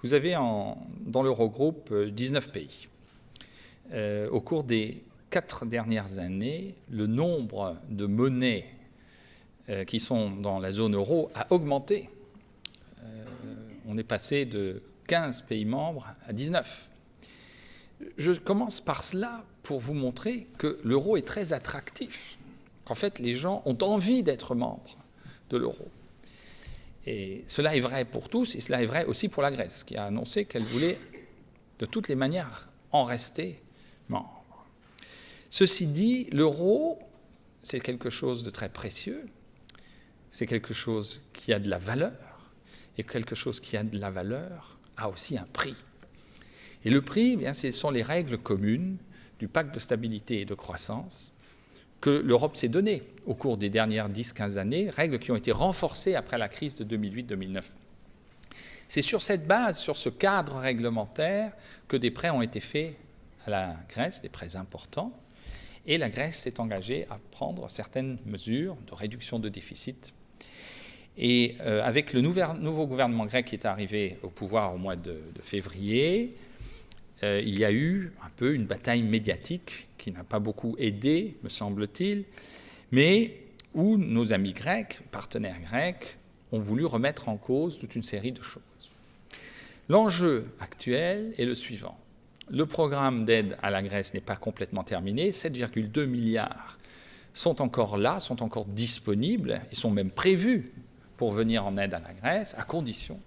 Vous avez dans l'Eurogroupe 19 pays. Au cours des 4 dernières années, le nombre de monnaies qui sont dans la zone euro a augmenté. On est passé de 15 pays membres à 19. Je commence par cela pour vous montrer que l'euro est très attractif. En fait, les gens ont envie d'être membres de l'euro. Et cela est vrai pour tous, et cela est vrai aussi pour la Grèce, qui a annoncé qu'elle voulait de toutes les manières en rester membre. Ceci dit, l'euro, c'est quelque chose de très précieux, c'est quelque chose qui a de la valeur, et quelque chose qui a de la valeur a aussi un prix. Et le prix, eh bien, ce sont les règles communes du pacte de stabilité et de croissance que l'Europe s'est donnée au cours des dernières 10-15 années, règles qui ont été renforcées après la crise de 2008-2009. C'est sur cette base, sur ce cadre réglementaire, que des prêts ont été faits à la Grèce, des prêts importants, et la Grèce s'est engagée à prendre certaines mesures de réduction de déficit. Et avec le nouveau gouvernement grec qui est arrivé au pouvoir au mois de février, il y a eu un peu une bataille médiatique qui n'a pas beaucoup aidé, me semble-t-il, mais où nos amis grecs, partenaires grecs, ont voulu remettre en cause toute une série de choses. L'enjeu actuel est le suivant. Le programme d'aide à la Grèce n'est pas complètement terminé. 7,2 milliards sont encore là, sont encore disponibles, et sont même prévus pour venir en aide à la Grèce, à condition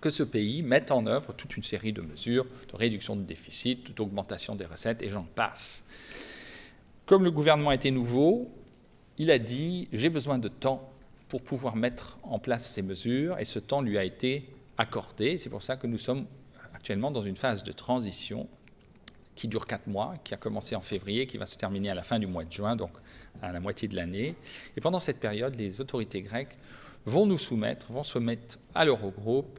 que ce pays mette en œuvre toute une série de mesures de réduction de déficit, d'augmentation des recettes, et j'en passe. Comme le gouvernement était nouveau, il a dit « j'ai besoin de temps pour pouvoir mettre en place ces mesures », et ce temps lui a été accordé. C'est pour ça que nous sommes actuellement dans une phase de transition qui dure 4 mois, qui a commencé en février, qui va se terminer à la fin du mois de juin, donc à la moitié de l'année. Et pendant cette période, les autorités grecques vont se mettre à l'Eurogroupe,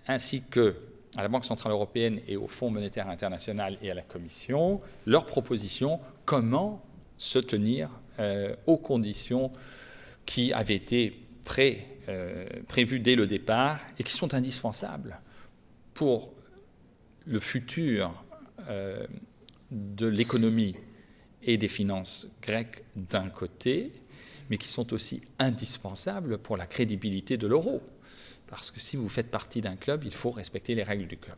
ainsi qu'à la Banque centrale européenne et au Fonds monétaire international et à la Commission, leurs propositions, comment se tenir aux conditions qui avaient été prévues dès le départ et qui sont indispensables pour le futur de l'économie et des finances grecques d'un côté, mais qui sont aussi indispensables pour la crédibilité de l'euro. Parce que si vous faites partie d'un club, il faut respecter les règles du club.